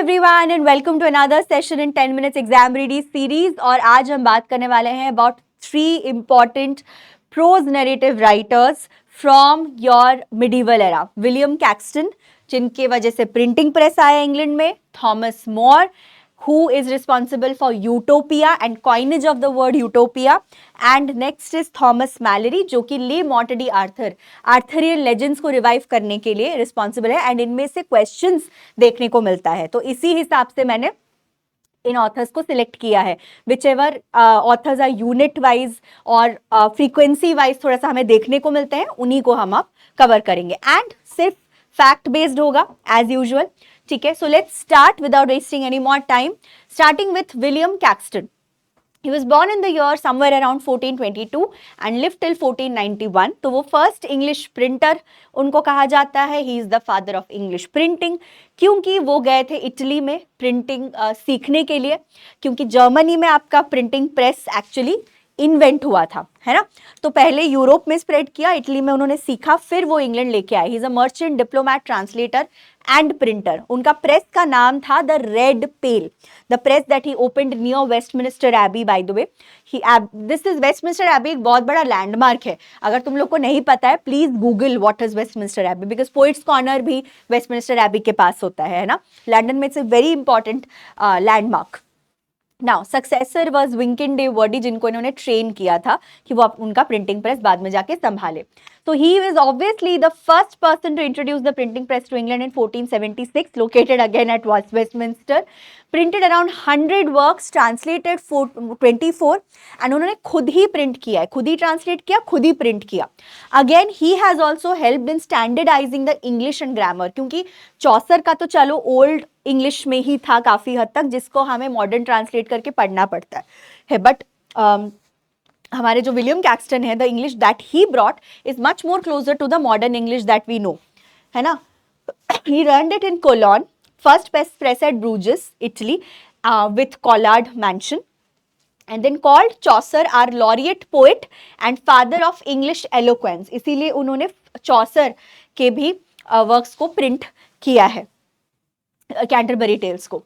everyone and welcome to another session in 10 minutes exam ready series और आज हम बात करने वाले हैं about 3 important prose narrative writers from your medieval era. William Caxton, जिनके वजह से प्रिंटिंग प्रेस आया इंग्लैंड में, Thomas More, who is responsible for utopia and coinage of the word utopia, and next is Thomas Malory, जो कि ले मॉर्टडी Arthurian legends को revive करने के लिए रिस्पॉन्सिबल है एंड इनमें से क्वेश्चंस देखने को मिलता है. तो इसी हिसाब से मैंने इन ऑथर्स को सिलेक्ट किया है. Whichever authors are unit wise और फ्रीक्वेंसी वाइज थोड़ा सा हमें देखने को मिलते हैं, उन्हीं को हम अब कवर करेंगे एंड सिर्फ फैक्ट बेस्ड होगा एज यूजुअल. ठीक है, so let's start without wasting any more time, starting with William Caxton. He was born in the year somewhere around 1422 and lived till 1491. तो वो फर्स्ट इंग्लिश प्रिंटर उनको कहा जाता है. ही is the father of English printing, क्योंकि वो गए थे इटली में प्रिंटिंग सीखने के लिए, क्योंकि जर्मनी में आपका प्रिंटिंग प्रेस एक्चुअली इन्वेंट हुआ था, है ना. तो पहले यूरोप में स्प्रेड किया, इटली में उन्होंने सीखा, फिर वो इंग्लैंड लेके आए. He is a merchant, diplomat, translator and printer. उनका प्रेस का नाम था the red pale, the press that he opened near Westminster Abbey. By the way, this is Westminster Abbey, एक बहुत बड़ा लैंडमार्क है. अगर तुम लोग को नहीं पता है, please Google what is Westminster Abbey, because poets corner भी वेस्टमिनिस्टर एबी के पास होता है ना, लंदन में. It's a very important landmark. Now successor was Wynkyn de Worde, जिनको इन्होंने ट्रेन किया था कि वो उनका प्रिंटिंग प्रेस बाद में जाके संभाले. तो he was obviously the first person to introduce the printing press to England in 1476, located again at Westminster. Printed around 100 works, translated 24, and उन्होंने खुद ही प्रिंट किया है, खुद ही ट्रांसलेट किया, खुद ही प्रिंट किया. Again he has also helped in standardising the English and grammar, क्योंकि चौसर का तो चलो ओल्ड इंग्लिश में ही था काफी हद तक, जिसको हमें मॉडर्न ट्रांसलेट करके पढ़ना पड़ता है. बट हमारे जो विलियम कैक्सटन है, the English that he brought is much more closer to the modern English that we know, है ना. He runned it in Cologne, first press at Bruges, Italy, with Collard Mansion, and then called Chaucer our laureate poet and father of English eloquence. इसीलिए उन्होंने चौसर के भी works को print किया है, Canterbury tales को.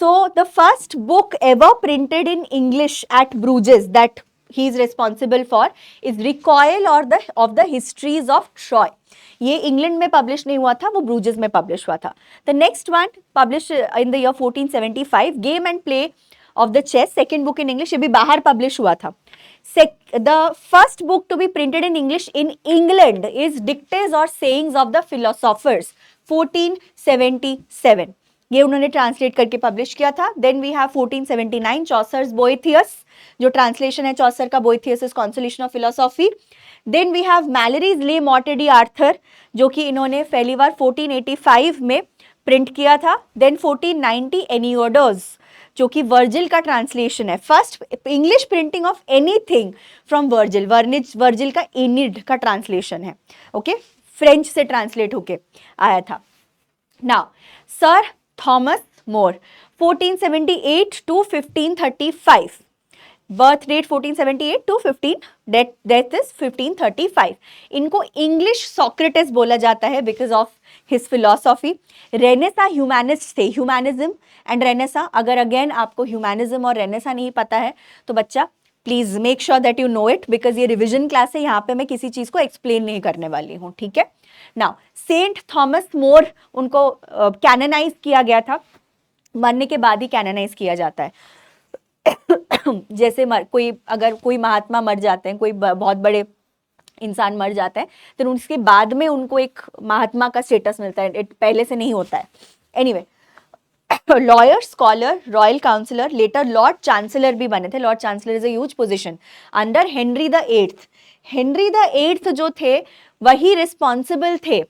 So the first book ever printed in English at Bruges that he is responsible for is Recoil of the Histories of Troy. ये England में पब्लिश नहीं हुआ था, वो ब्रूजेस में पब्लिश हुआ था. The next one publish in the year 1475, game and play of the chess, second book in English, ये भी बाहर पब्लिश हुआ था. The first book to be printed in English in England is Dictes or sayings of the philosophers, 1477. ये उन्होंने translate करके publish किया था. Then we have 1479 Chaucer's Boethius, जो ट्रांसलेशन है चौसर का, Boethius is consolation of philosophy. Then we have Malory's Le Morte Arthur, जो कि इन्होंने पहली बार 1485 में प्रिंट किया था. देन 1490 एनियोडोज, जो कि वर्जिल का ट्रांसलेशन है, first English printing of anything from Virgil. Virgil का एनिड का ट्रांसलेशन है, ओके, फ्रेंच से ट्रांसलेट होके आया था. Now sir Thomas More, 1478 to 1535, birth date 1478 to 15, death is 1535. इनको इंग्लिश सॉक्रेटिस बोला जाता है because of his philosophy. Renaissance humanist थे, ह्यूमैनिज्म एंड रेनेसा. अगर अगेन आपको ह्यूमैनिज्म और रेनेसा नहीं पता है तो बच्चा please make sure that you know it, because ये रिविजन क्लास है, यहाँ पे मैं किसी चीज को एक्सप्लेन नहीं करने वाली हूँ. ठीक है. नाउ सेंट थॉमस मोर, उनको कैनोनाइज किया गया था, मरने के बाद ही कैनोनाइज किया जाता है. जैसे अगर कोई महात्मा मर जाते हैं, कोई बहुत बड़े इंसान मर जाते हैं, तो उसके बाद में उनको एक महात्मा का स्टेटस मिलता है, पहले से नहीं होता है. Anyway, lawyer, scholar, royal counsellor, later lord chancellor भी बने थे. Lord chancellor is a huge position under Henry the eighth. Henry the eighth जो थे वही रिस्पॉन्सिबल थे,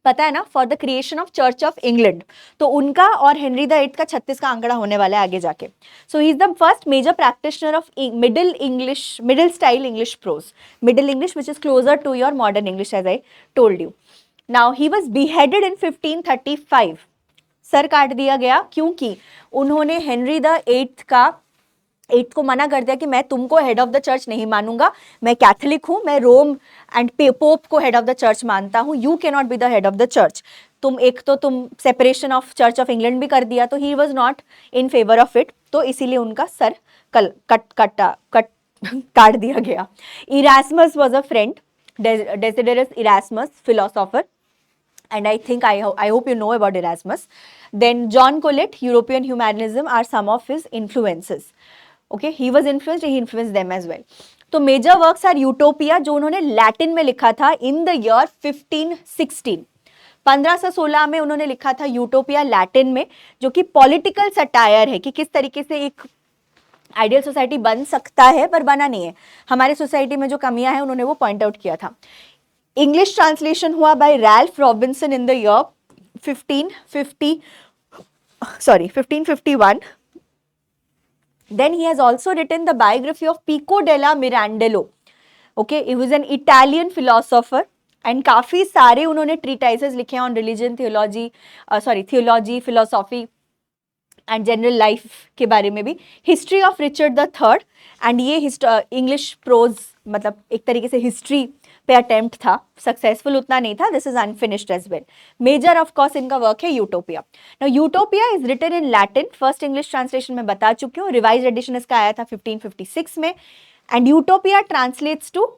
पता है ना, for the creation of church of England. तो उनका और हेनरी द एट्थ का 36 का आंकड़ा होने वाला है आगे जाके. So he is the first major practitioner of middle style English prose, middle English which is closer to your modern English as I told you. Now he was beheaded in 1535. सर काट दिया गया क्योंकि उन्होंने हेनरी द एट्थ का Eighth को मना कर दिया कि मैं तुमको हेड ऑफ द चर्च नहीं मानूंगा, मैं कैथोलिक हूं, मैं रोम एंड पोप को हेड ऑफ द चर्च मानता हूं, you can not be the head of the church. तुम separation of church of England भी कर दिया, तो he was not in favour of it, तो इसीलिए उनका सर काट दिया गया। Erasmus was a friend, Desiderius Erasmus philosopher, and I hope you know about Erasmus. Then John Colet, European humanism are some of his influences. Okay, he was influenced, he influenced them as well. तो major works are utopia, जो उन्होंने Latin में लिखा था इन the year 1516, 1516 में उन्होंने लिखा था यूटोपिया लैटिन में, जो कि पॉलिटिकल सटायर है कि किस तरीके से एक आइडियल सोसाइटी बन सकता है पर बना नहीं है, हमारी सोसाइटी में जो कमियां हैं उन्होंने वो पॉइंट आउट किया था। इंग्लिश ट्रांसलेशन हुआ by Ralph Robinson in the year 1551. Then he has also written the biography of Pico della Mirandello. Okay, he was an Italian philosopher and काफी सारे उन्होंने treatises लिखे हैं on religion, theology, philosophy and general life के बारे में भी। History of Richard the third, and ये इंग्लिश प्रोज मतलब एक तरीके से हिस्ट्री पे अटेम्प्ट था, सक्सेसफुल उतना नहीं था, this is unfinished as well. Major of course इनका वर्क है Utopia. Now Utopia is written in Latin, first English translation में बता चुकी हूँ, रिवाइज एडिशन इसका आया था 1556 में, and Utopia translates to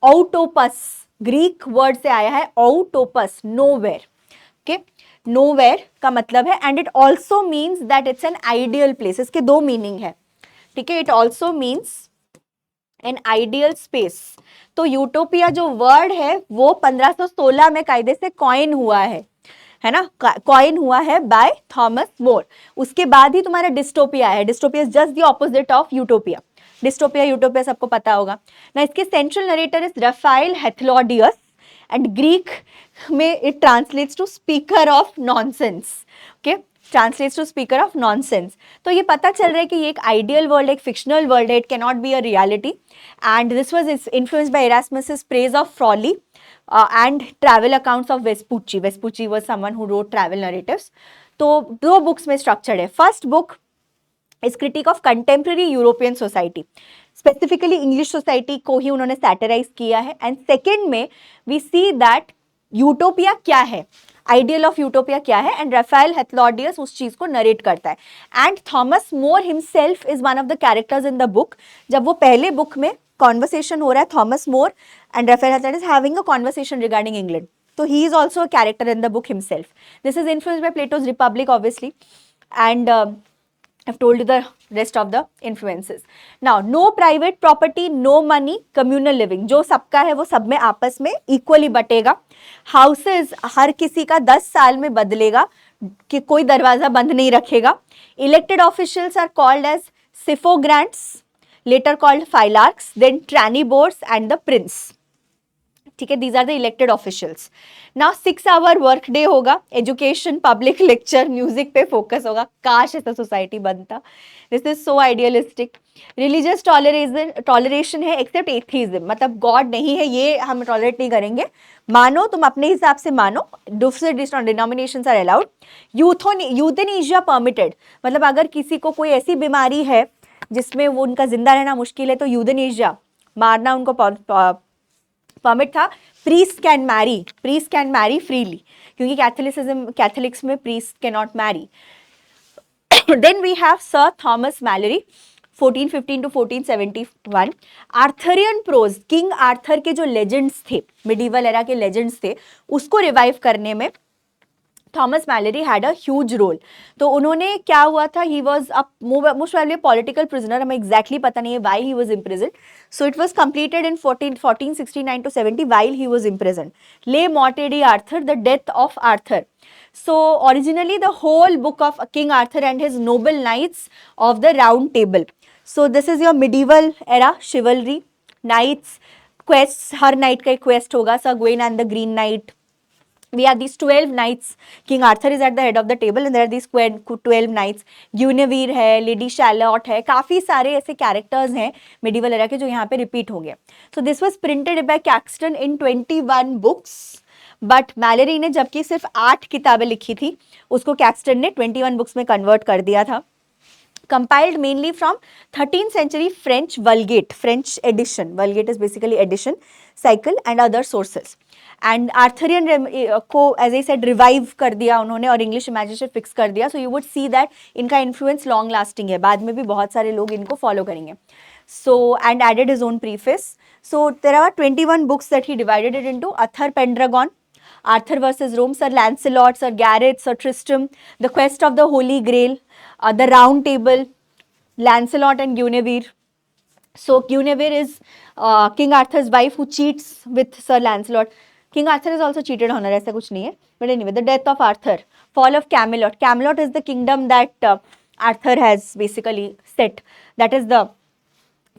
outopos, Greek word से आया है औटोपस, नोवेयर। ओके, नोवेयर का मतलब है, and it also means that it's an ideal place, इसके दो मीनिंग है, ठीक है। It also means an ideal space. तो यूटोपिया जो वर्ड है वो 1516 में कायदे से कॉइन हुआ है ना, कॉइन हुआ है बाय थॉमस मोर। उसके बाद ही तुम्हारा डिस्टोपिया है, dystopia is just the opposite of utopia. Dystopia utopia सबको पता होगा ना। इसके central narrator is Raphael Hythlodaeus, and Greek में it translates to speaker of nonsense. Okay, translates to speaker of nonsense. तो ये पता चल रहा है कि ये एक आइडियल वर्ल्ड है, एक फिक्शनल वर्ल्ड है, it can not be a reality. And this was influenced by Erasmus praise of folly and travel accounts of Vespucci. Vespucci was someone who wrote travel narratives. तो दो books में structured है। First book is critique of contemporary European society, specifically English society को ही उन्होंने satirize किया है। And second में वी सी दैट यूटोपिया क्या है, आइडियल ऑफ यूटोपिया क्या है, एंड रफाइल हेथलोडियस उस चीज को नरेट करता है। And Thomas More himself is one of the characters in the book. जब वो पहले बुक में कॉन्वर्सेशन हो रहा है, Thomas More and Raphael Hythlodaeus having a conversation regarding England, तो he is also a character in the book himself. This is influenced by Plato's Republic obviously, and I've told you the rest of the influences. Now, no private property, no money, communal living. जो सबका है वो सब में आपस में equally बटेगा। Houses हर किसी का 10 साल में बदलेगा, कि कोई दरवाजा बंद नहीं रखेगा। Elected officials are called as suffragants, later called phylarchs, then tranibors and the prince. ठीक है, these are the elected officials. Now 6 hour work day होगा, एजुकेशन, पब्लिक लेक्चर, म्यूजिक पे फोकस होगा। काश ऐसा सोसाइटी बनता, this is so idealistic. Religious toleration है except atheism, मतलब गॉड नहीं है ये हम टॉलरेट नहीं करेंगे, मानो तुम अपने हिसाब से मानो, दूसरे denominations are allowed. Euthanasia permitted, मतलब अगर किसी को कोई ऐसी बीमारी है जिसमें वो उनका जिंदा रहना मुश्किल है तो यूथेनेशिया, मारना उनको परमिट था। प्रीस्ट कैन मैरी फ्रीली, क्योंकि कैथोलिक्स में priest can not marry. Then we have sir Thomas Malory 1415 to 1471। Arthurian prose, king Arthur के जो लेजेंड्स थे, मिडिवल एरा के लेजेंड्स थे, उसको रिवाइव करने में Thomas Malory had a huge role. तो उन्होंने क्या हुआ था, he was most probably political prisoner, हमें एग्जैक्टली पता नहीं है why he was imprison. So it was completed in 1469 to 70 while he was imprison. Le Morte d Arthur, the death of Arthur. So originally the whole book of King Arthur and his noble knights of the round table. So this is your medieval era chivalry, knights, quests, her knight का एक quest होगा, Sir Gawain and the Green Knight. We have these 12 knights. King Arthur is at the head of the table and there are these 12 knights. Guinevere है, Lady Shalott है, काफ़ी सारे ऐसे characters हैं medieval era के जो यहाँ पे repeat हो गए। So this was printed by Caxton in 21 books. But Malory ने जबकि सिर्फ 8 किताबें लिखी थी, उसको कैक्सटन ने 21 बुक्स में कन्वर्ट कर दिया था। compiled mainly from 13th century French Vulgate, French edition. Vulgate is basically edition cycle and other sources. And Arthurian को as I said revive कर दिया उन्होंने और English imagination fix कर दिया. So you would see that इनका influence long lasting है. बाद में भी बहुत सारे लोग इनको follow करेंगे. So and added his own preface. So there are 21 books that he divided it into: Arthur Pendragon, Arthur versus Rome, Sir Lancelot, Sir Gareth, Sir Tristram, The Quest of the Holy Grail, The Round Table, Lancelot and Guinevere. So Guinevere is King Arthur's wife who cheats with Sir Lancelot. King Arthur is also cheated on her, ऐसा कुछ नहीं है. But anyway, the death of Arthur, fall of Camelot. Camelot is the kingdom that Arthur has basically set. That is the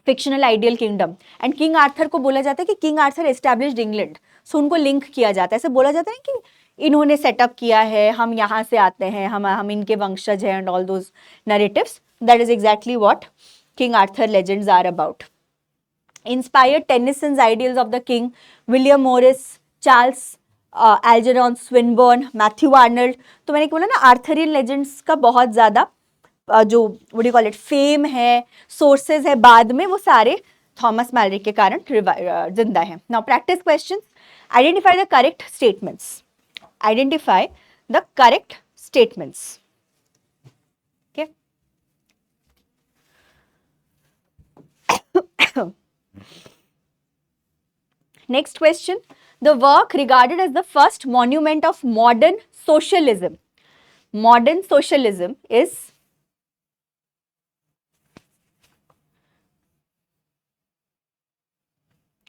fictional ideal kingdom. And King Arthur को बोला जाता है कि King Arthur established England. So उनको link किया जाता है. ऐसे बोला जाता है कि इन्होंने सेटअप किया है, हम यहाँ से आते हैं, हम इनके वंशज हैं, and all those narratives. That is exactly what King Arthur legends are about. Inspired Tennyson's ideals of the king, William Morris, Charles Algernon Swinburne, Matthew Arnold. तो मैंने बोला ना आर्थरियन लेजेंड्स का बहुत ज़्यादा जो what do you call it fame है, sources है, बाद में वो सारे थॉमस मैलरिक के कारण जिंदा हैं. Now practice questions. Identify the correct statements. Identify the correct statements. Okay. Next question. The work regarded as the first monument of modern socialism. Modern socialism is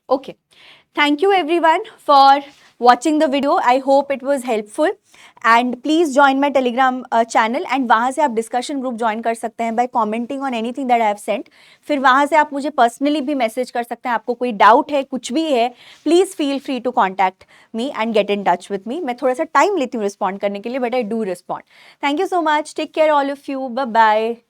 okay. Thank you everyone for watching the video. I hope it was helpful and please join my Telegram channel and वहाँ से आप discussion group join कर सकते हैं by commenting on anything that I have sent. फिर वहाँ से आप मुझे personally भी message कर सकते हैं. आपको कोई doubt है, कुछ भी है, please feel free to contact me and get in touch with me. मैं थोड़ा सा time लेती हूँ respond करने के लिए, but I do respond. Thank you so much. Take care all of you. Bye bye.